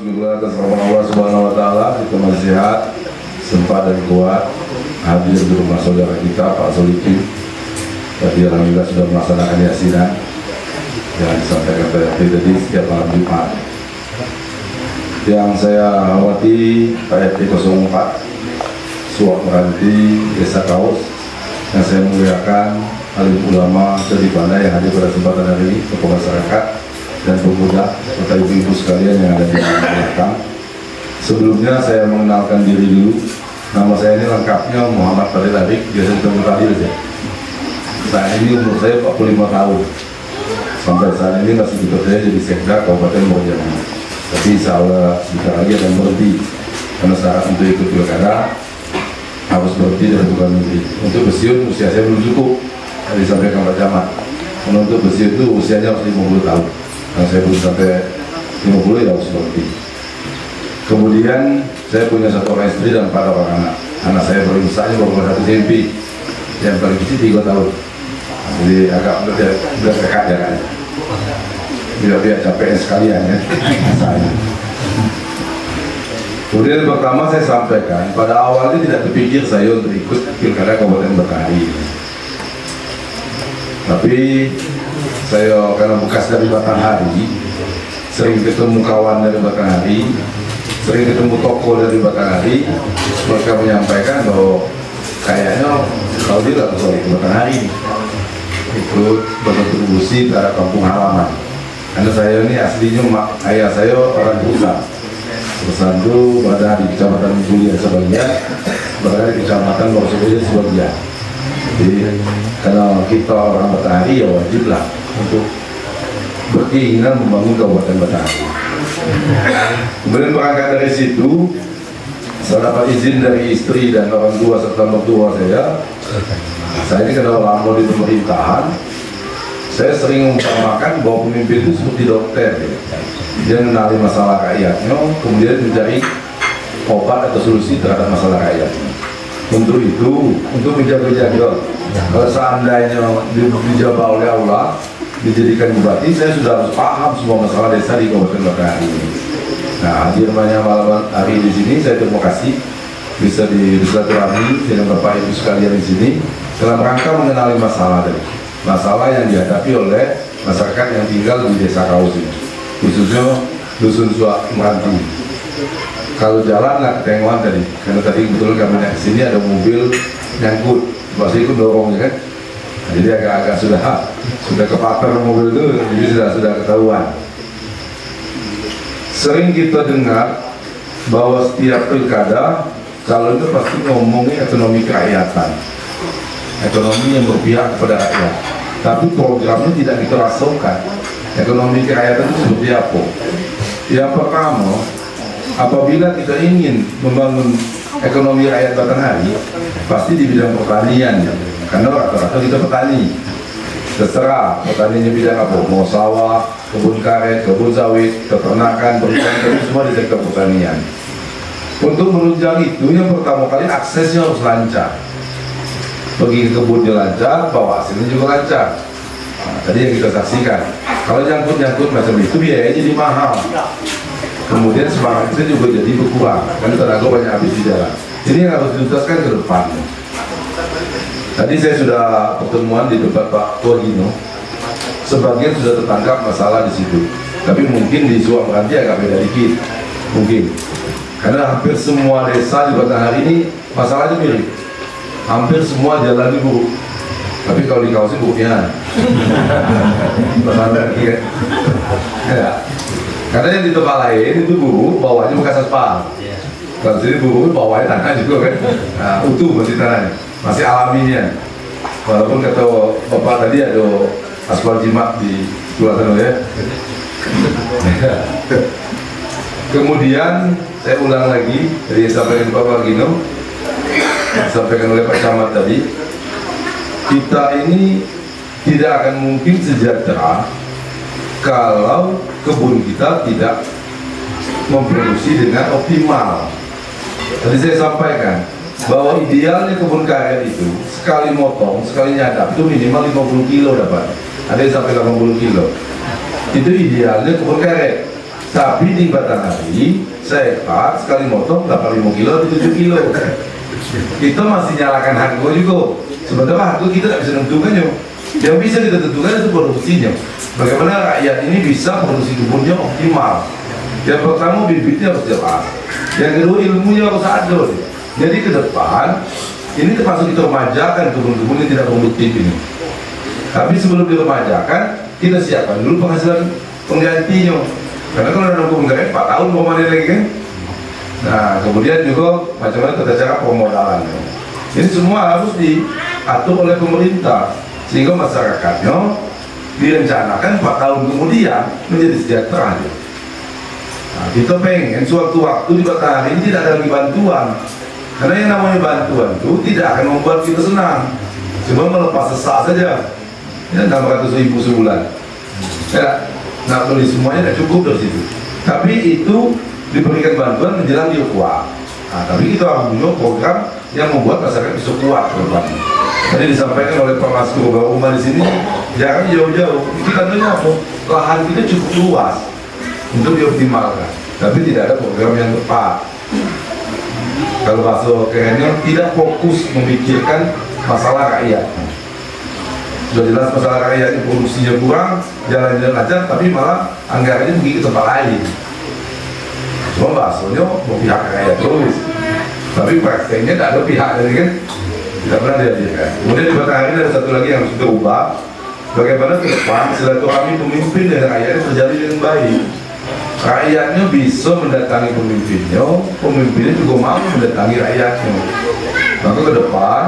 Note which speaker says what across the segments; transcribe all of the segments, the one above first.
Speaker 1: Bismillah atas rahmat Allah Subhanahu wa taala, kita masih sehat, sempat dan kuat hadir di rumah saudara kita Pak Solikin. Tadi alhamdulillah sudah melaksanakan yasinan yang disampaikan tadi setiap malam Jumat. Yang saya hormati Pak RT 04 Suwak Meranti Desa Kaus, yang saya muliakan alim ulama dari Banda yang hadir pada kesempatan hari ini, tokoh masyarakat dan pemuda serta ibu-ibu sekalian yang ada di belakang. Sebelumnya saya mengenalkan diri dulu. Nama saya ini lengkapnya Muhammad Fadil Arik, biasa dipanggil Fadil ya. Saat ini umur saya 45 tahun. Sampai saat ini masih bekerja jadi Sekda Kabupaten Bogor. Tapi insya Allah sebentar lagi akan berhenti karena syarat untuk ikut pilkada harus berhenti dari bukan negeri. Untuk pensiun usia saya belum cukup, tadi disampaikan Pak Camat. Untuk pensiun itu usianya harus 50 tahun. Kalau saya belum sampai 50 ya harus berhenti. Kemudian saya punya 1 orang istri dan 4 orang anak. Anak saya paling besarnya baru 1 SMP, yang paling kecil 3 tahun. Jadi agak udah dekat ya kan. Biar capek sekalian ya. Saya. Kemudian pertama saya sampaikan, pada awalnya tidak terpikir saya untuk ikut pilkada Kabupaten Bekasi. Tapi saya karena bekas dari Batanghari, sering ketemu kawan dari Batanghari, sering ketemu tokoh dari Batanghari, mereka menyampaikan bahwa kayaknya kalau dia nggak usah ikut Batanghari, ikut berkontribusi terhadap kampung halaman. Karena saya ini aslinya ayah saya orang Busan. Busan itu berada di Kecamatan Bulia sebagian, berada di Kecamatan Borsoboyo sebagian. Jadi karena kita orang Batanghari ya wajiblah untuk berkeinginan membangun Kabupaten Batanghari. Kemudian berangkat dari situ, saya dapat izin dari istri dan orang tua serta mertua saya. Saya ini kenal lama di pemerintahan. Saya sering mengumpamakan bahwa pemimpin itu seperti dokter. Dia mengenali masalah rakyatnya, kemudian mencari obat atau solusi terhadap masalah rakyatnya. Untuk itu, untuk menjaga-jaga, kalau seandainya dijaga oleh Allah, dijadikan bupati, saya sudah harus paham semua masalah desa di Kabupaten Bekasi ini. Nah, hadir banyak malam hari di sini, saya terima kasih bisa bersilaturahmi dengan Bapak Ibu sekalian di sini dalam rangka mengenali masalah yang dihadapi oleh masyarakat yang tinggal di Desa Kaus ini, khususnya Dusun Suwak Meranti. Kalau jalan nggak ketenguan tadi, karena tadi kebetulan kami naik sini ada mobil nyangkut, pasti ikut dorong ya kan. Nah, jadi agak-agak sudah kepater mobil itu, jadi sudah ketahuan. Sering kita dengar bahwa setiap pilkada kalau itu pasti ngomongin ekonomi kerakyatan, ekonomi yang berpihak kepada rakyat. Tapi programnya tidak kita rasakan. Ekonomi kerakyatan itu seperti apa? Yang pertama, apabila kita ingin membangun ekonomi rakyat Batanghari, pasti di bidang pertanian, karena rata-rata kita petani. Terserah petaninya bidang apa, mau sawah, kebun karet, kebun sawit, peternakan, perikanan, semua di sektor pertanian. Untuk menunjang itu, yang pertama kali aksesnya harus lancar. Pergi ke kebunnya lancar, bawa hasilnya juga lancar. Nah, tadi yang kita saksikan, kalau nyangkut-nyangkut macam itu biayanya jadi mahal. Kemudian semangat kita juga jadi berkurang, karena tenaga banyak habis di jalan. Ini yang harus dituntaskan ke depan. Tadi saya sudah pertemuan di tempat Pak Tuagino, sebagian sudah tertangkap masalah di situ. Tapi mungkin di Suwak Meranti agak beda dikit, mungkin. Karena hampir semua desa di Batanghari ini masalahnya mirip. Hampir semua jalan ini buruk. Tapi kalau di Kaus ini buruknya. Ya. Karena yang di tempat lain itu buruk, bawahnya bekas aspal. Kalau sini buruk, bawahnya tanah juga kan. Nah, utuh masih tanahnya, masih alaminya. Walaupun kata Bapak tadi ada aspal jimat di sebelah sana ya. Kemudian saya ulang lagi dari yang sampaikan Bapak Gino, disampaikan oleh Pak Camat tadi, kita ini tidak akan mungkin sejahtera kalau kebun kita tidak memproduksi dengan optimal. Tadi saya sampaikan bahwa idealnya kebun karet itu sekali motong, sekali nyadap itu minimal 50 kilo dapat. Ada yang sampai 80 kilo. Itu idealnya kebun karet. Tapi di Batanghari sehektar sekali motong 85 kilo atau 7 kilo. Kita masih nyalakan harga juga. Sementara harga kita tidak bisa tentukannya. Yang bisa kita tentukan itu produksinya. Bagaimana rakyat ini bisa produksi kebunnya optimal. Yang pertama bibitnya harus jelas. Yang kedua ilmunya harus ada. Jadi ke depan ini termasuk kita remajakan kebun-kebun yang tidak produktif ini. Tapi sebelum diremajakan kita siapkan dulu penghasilan penggantinya. Karena kalau ada kebun karet 4 tahun mau mana lagi kan. Nah kemudian juga macam-macam tata cara pemodalan. Ini semua harus diatur oleh pemerintah sehingga masyarakatnya direncanakan 4 tahun kemudian menjadi sejahtera. Nah, kita pengen suatu-waktu di Batanghari ini tidak ada lagi bantuan. Karena yang namanya bantuan itu tidak akan membuat kita senang, cuma melepas sesak saja. Ya, 600.000 sebulan. Ya, nah tulis semuanya tidak cukup dari situ. Tapi itu diberikan bantuan menjelang dia kuat. Nah, tapi kita harus punya program yang membuat masyarakat bisa kuat ke depan. Tadi disampaikan oleh Pak Mas Rumah di sini, jangan jauh-jauh. Kita tanya apa? Lahan kita cukup luas untuk dioptimalkan, tapi tidak ada program yang tepat. Kalau bahasa kerennya tidak fokus memikirkan masalah rakyat. Sudah jelas masalah rakyat, produksinya kurang, jalan-jalan lancar, tapi malah anggarannya pergi ke tempat lain. Cuma bahasanya berpihak ke rakyat terus, tapi prakteknya tidak ada pihak dari kan, tidak pernah dihadirkan. Kemudian di Batanghari ada satu lagi yang harus kita ubah, bagaimana ke depan silaturahmi pemimpin dan rakyatnya terjalin dengan baik. Rakyatnya bisa mendatangi pemimpinnya, pemimpinnya juga mau mendatangi rakyatnya. Maka ke depan,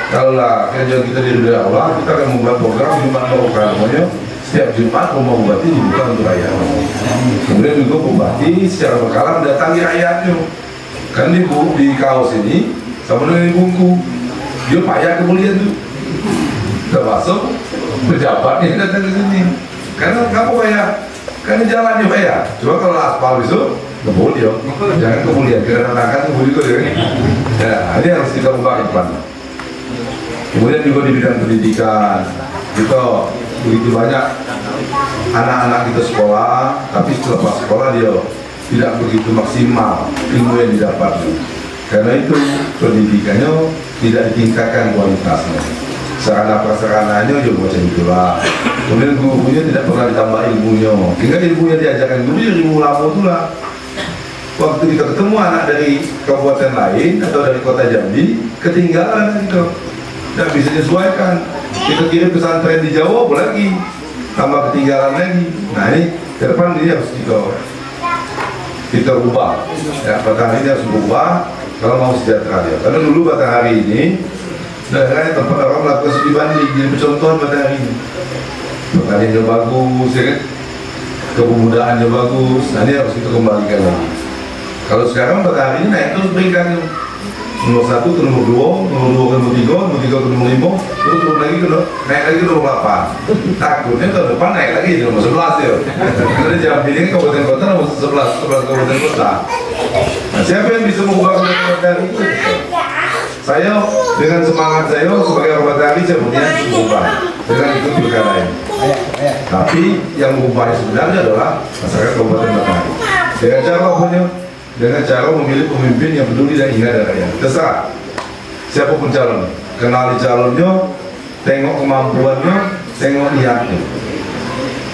Speaker 1: kalaulah kerja kita di dunia Allah, kita akan membuat program Jumat Barokahnya. Setiap Jumat rumah bupati dibuka untuk rakyat. Kemudian juga bupati secara berkala mendatangi rakyatnya. Kan di kaos ini sama dengan di bungku, dia payah kemudian tuh. Termasuk pejabatnya datang ke sini. Karena kamu payah. Karena jalannya Pak ya, coba kalau aspal itu kemudian, jangan kemudian kita datangkan kemudian ya. Ya, ini harus kita ubah ke depan. Kemudian juga di bidang pendidikan, kita begitu banyak anak-anak kita sekolah, tapi setelah sekolah dia tidak begitu maksimal ilmu yang didapat. Karena itu pendidikannya tidak ditingkatkan kualitasnya. Sarana prasarananya juga macam itulah. Kemudian gurunya tidak pernah ditambah ilmunya. Hingga ilmunya diajarkan guru ya ilmu lama itulah. Waktu kita ketemu anak dari kabupaten lain atau dari kota Jambi, ketinggalan gitu. Tidak bisa disesuaikan. Kita kirim pesantren di Jawa, lagi tambah ketinggalan lagi. Nah ini ke depan ini harus kita ubah. Ya, Batanghari ini harus berubah kalau mau sejahtera dia. Karena dulu Batanghari ini daerahnya tempat orang melakukan studi banding, jadi percontohan Batanghari ini. Pertaniannya bagus, ya kan? Kepemudaannya bagus. Nah ini harus kita kembalikan lagi. Kalau sekarang Batanghari ini naik terus peringkatnya. Nomor 1 ke nomor 2, nomor 2 ke nomor 3, nomor 3 ke nomor 5, terus turun lagi ke naik lagi ke nomor 8. Takutnya tahun depan naik lagi di nomor 11 ya. Karena Jambi ini kabupaten kota nomor 11 kabupaten kota. Nah siapa yang bisa mengubah Batanghari itu? Saya dengan semangat saya sebagai orang Batanghari saya punya mengubah dengan ikut pilkada ini. Tapi yang mengubahnya sebenarnya adalah masyarakat Kabupaten Batanghari. Dengan cara apanya? Dengan cara memilih pemimpin yang peduli dan ingat dengan rakyat. Terserah siapapun calon, kenali calonnya, tengok kemampuannya, tengok niatnya.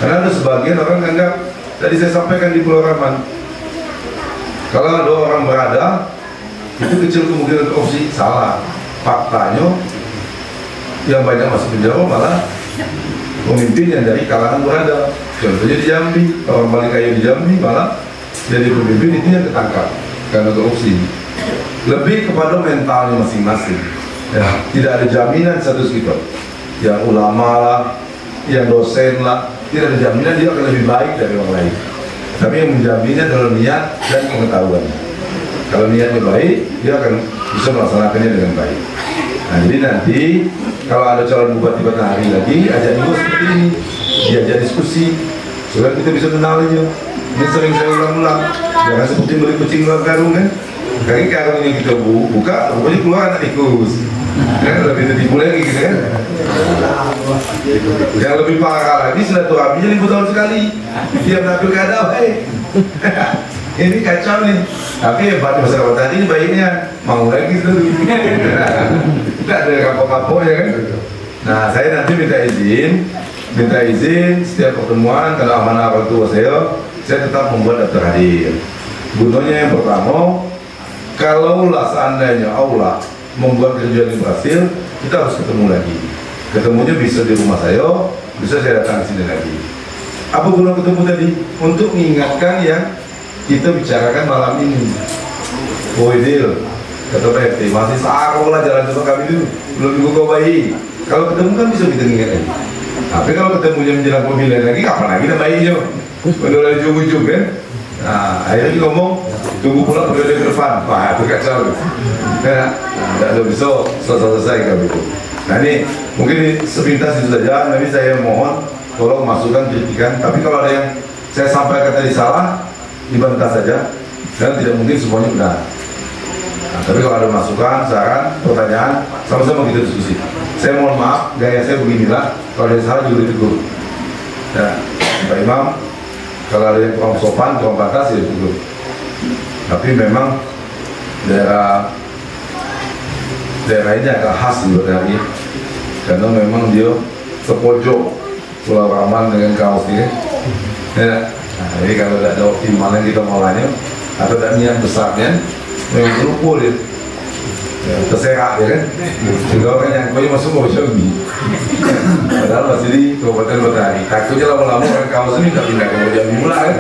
Speaker 1: Karena ada sebagian orang anggap, tadi saya sampaikan di Pulau Raman, kalau ada orang berada itu kecil kemungkinan korupsi. Salah. Faktanya yang banyak masuk penjara malah pemimpin yang dari kalangan berada. Contohnya di Jambi, orang paling kaya di Jambi malah jadi pemimpin itu yang ketangkap karena korupsi. Lebih kepada mentalnya masing-masing. Ya, tidak ada jaminan status kita. Yang ulama lah, yang dosen lah, tidak ada jaminan dia akan lebih baik dari orang lain. Tapi yang menjaminnya adalah niat dan pengetahuan. Kalau niatnya baik, dia akan bisa melaksanakannya dengan baik. Nah, jadi nanti kalau ada calon bupati Batanghari lagi, ajak juga seperti ini, diajak diskusi, supaya kita bisa kenalinya. Ini sering saya ulang-ulang, jangan seperti beli kucing luar karung kan. Kali karung yang kita buka, pokoknya keluar anak tikus. Kan lebih tertipu lagi gitu kan. Yang lebih parah lagi silaturahminya 5 tahun sekali. Tiap nak pilkada, Ini kacau nih. Tapi hebat masyarakat tadi ini baiknya mau lagi tuh. Tidak ada kapok-kapok ya kan. Nah saya nanti minta izin setiap pertemuan kalau amanah orang tua saya tetap membuat daftar hadir. Gunanya yang pertama, kalaulah seandainya Allah membuat kerjaan yang berhasil, kita harus ketemu lagi. Ketemunya bisa di rumah saya, bisa saya datang ke sini lagi. Apa guna ketemu tadi? Untuk mengingatkan yang kita bicarakan malam ini. Deal, kata PRT, masih searah lah jalan sama kami dulu, belum dibuka bayi. Kalau ketemu kan bisa kita ingat lagi. Tapi kalau ketemunya menjelang pemilihan lagi, kapan lagi kita bayinya? Udah lagi ujung-ujung kan? Nah, akhirnya dia ngomong, tunggu pula periode ke depan. Wah, itu kacau. Nah, tidak bisa selesai kami itu. Nah ini mungkin sepintas itu saja. Nanti saya mohon tolong masukkan kritikan. Tapi kalau ada yang saya sampaikan tadi salah, dibantah saja. Dan tidak mungkin semuanya benar. Nah, tapi kalau ada masukan, saran, pertanyaan, sama-sama kita diskusi. Saya mohon maaf, gaya saya beginilah. Kalau ada yang salah juga ditegur. Nah, Pak Imam, kalau ada yang kurang sopan, kurang batas ya ditegur. Tapi memang daerah ini agak khas di daerah ini, karena memang dia sepojok Pulau Raman dengan kaos ini. Ya. Nah, jadi kalau tidak ada optimalnya kita mulanya atau tidak niat besarnya, memang terlupa dia. Ya, terserak ya kan. Juga orang yang kau masuk mau coba. Padahal masih di Kabupaten Betari. Takutnya lama-lama orang kaos ini tidak pindah ke Jambi pula kan.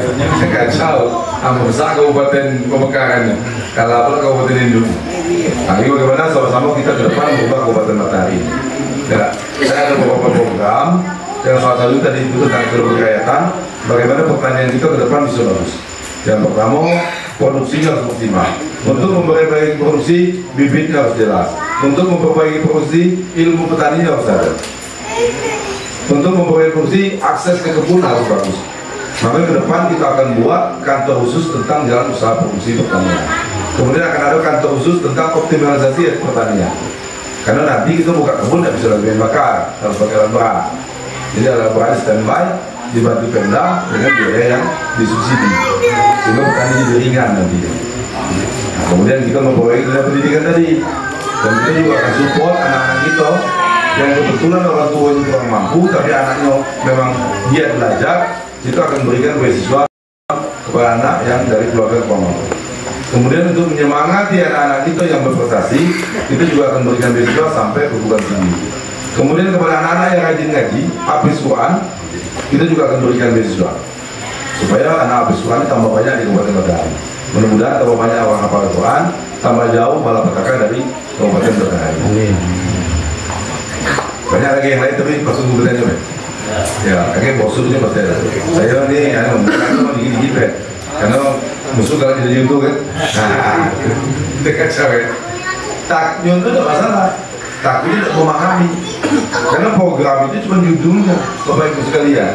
Speaker 1: Kacau. Amat besar Kabupaten Pemekaran. Kalau apa Kabupaten Induk. Nah, ini bagaimana sama-sama kita ke depan membuka Kabupaten Betari. Ya, saya ada beberapa program. Yang salah satu tadi itu tentang keberkayaan. Bagaimana pertanian kita ke depan bisa bagus. Yang pertama, produksinya harus maksimal. Untuk memperbaiki produksi, bibitnya harus jelas. Untuk memperbaiki produksi, ilmu petani harus ada. Untuk memperbaiki produksi, akses ke kebun harus bagus. Maka ke depan kita akan buat kantor khusus tentang jalan usaha produksi pertanian. Kemudian akan ada kantor khusus tentang optimalisasi pertanian. Karena nanti kita buka kebun tidak bisa lagi bakar, harus pakai alat berat. Jadi alat berat standby, dibantu Pemda dengan biaya yang disubsidi, sehingga petani jadi ringan nantinya. Nah, kemudian kita memperbaiki dunia pendidikan tadi, dan kita juga akan support anak-anak kita yang kebetulan orang tuanya kurang mampu, tapi anaknya memang giat belajar, kita akan berikan beasiswa kepada anak yang dari keluarga kurang mampu. Kemudian untuk menyemangati anak-anak kita yang berprestasi, kita juga akan berikan beasiswa sampai perguruan tinggi. Kemudian kepada anak-anak yang rajin ngaji, habis Quran, kita juga akan berikan beasiswa supaya anak habis Quran tambah banyak di Kabupaten Betari. Mudah-mudahan tambah banyak orang hafal Quran, tambah jauh malapetaka dari Kabupaten Betari. Banyak lagi yang lain tapi langsung bertanya aja, ya, kayak bosurnya pasti ada. Saya ini membuka dikit-dikit karena musuh kalau di YouTube kan, nah, dekat cewek. Tak nyontoh tidak masalah, takutnya tidak memahami. Karena program itu cuma judulnya, Bapak Ibu sekalian.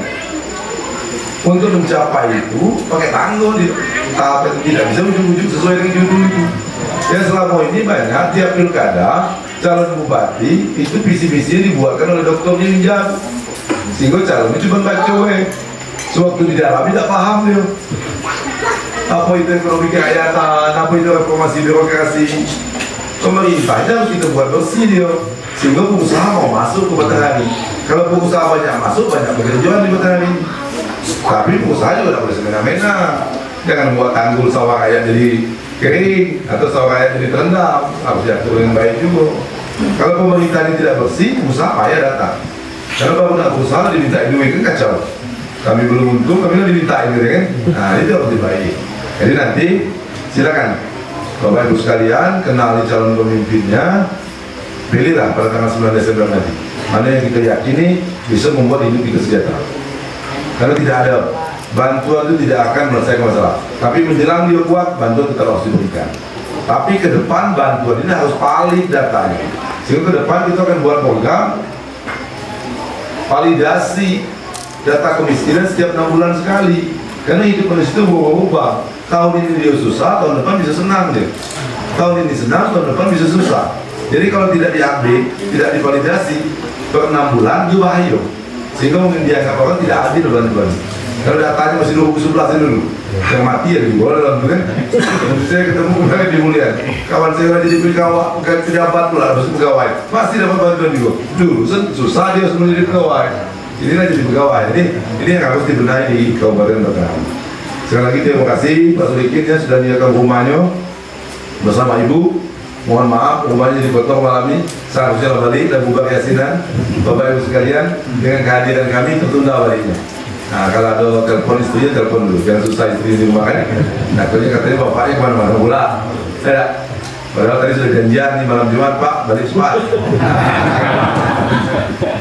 Speaker 1: Untuk mencapai itu pakai tanggung di tahap yang tidak bisa ujung-ujung sesuai dengan judul itu. Ya selama ini banyak tiap pilkada calon bupati itu visi-visinya dibuatkan oleh dokternya yang jago, sehingga calonnya cuma baca sewaktu di dalam tidak paham dia. Apa itu ekonomi kerakyatan, apa itu reformasi birokrasi. Pemerintahnya harus kita buat bersih dia, sehingga pengusaha mau masuk ke Betari. Kalau pengusaha banyak masuk, banyak pekerjaan di Betari. Tapi pengusaha juga tidak boleh semena-mena. Jangan buat tanggul sawah rakyat jadi kering atau sawah rakyat jadi terendam. Harus diatur dengan baik juga. Kalau pemerintah ini tidak bersih, pengusaha payah datang. Kalau baru nak berusaha diminta duit kan kacau. Kami belum untung, kami diminta gitu kan. Nah itu harus dibaik. Jadi nanti silakan Bapak Ibu sekalian, kenali calon pemimpinnya, pilihlah pada tanggal 9 Desember nanti. Mana yang kita yakini bisa membuat hidup kita sejahtera. Karena tidak ada bantuan itu tidak akan menyelesaikan masalah. Tapi menjelang dia kuat, bantuan tetap harus diberikan. Tapi ke depan bantuan ini harus valid datanya. Sehingga ke depan kita akan buat program validasi data kemiskinan setiap 6 bulan sekali. Karena hidup manusia itu berubah. Tahun ini dia susah, tahun depan bisa senang dia. Tahun ini senang, tahun depan bisa susah. Jadi kalau tidak diupdate, tidak divalidasi per 6 bulan, dia bahaya. Sehingga mungkin dia orang tidak adil bantuan. Kalau datanya masih 2011 dulu, yang mati ya di bola kan. Saya ketemu kemarin di Mulian, kawan saya jadi pejabat pula, harus pegawai, pasti dapat bantuan juga. Dulu susah dia harus menjadi pegawai, ini jadi pegawai. Ini yang harus dibenahi di Kabupaten Batanghari. Sekali lagi terima kasih Pak Sulikin ya sudah menyiapkan rumahnya bersama Ibu. Mohon maaf rumahnya dipotong malam ini, seharusnya balik dan buka keyakinan Bapak Ibu sekalian dengan kehadiran kami tertunda baliknya. Nah kalau ada telepon istrinya telepon dulu, jangan susah istri di rumah kan. Nah katanya bapaknya kemana-mana pula. Tidak. Padahal tadi sudah janjian di malam Jumat Pak balik cepat.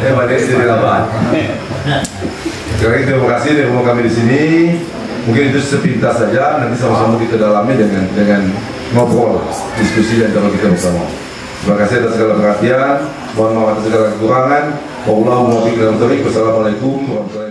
Speaker 1: Balik istri laban. Sekali lagi terima kasih dari rumah kami di sini. Mungkin itu sepintas saja, nanti sama-sama kita dalami dengan ngobrol, diskusi dan kalau kita bersama. Terima kasih atas segala perhatian. Mohon maaf atas segala kekurangan. Wassalamualaikum warahmatullahi wabarakatuh.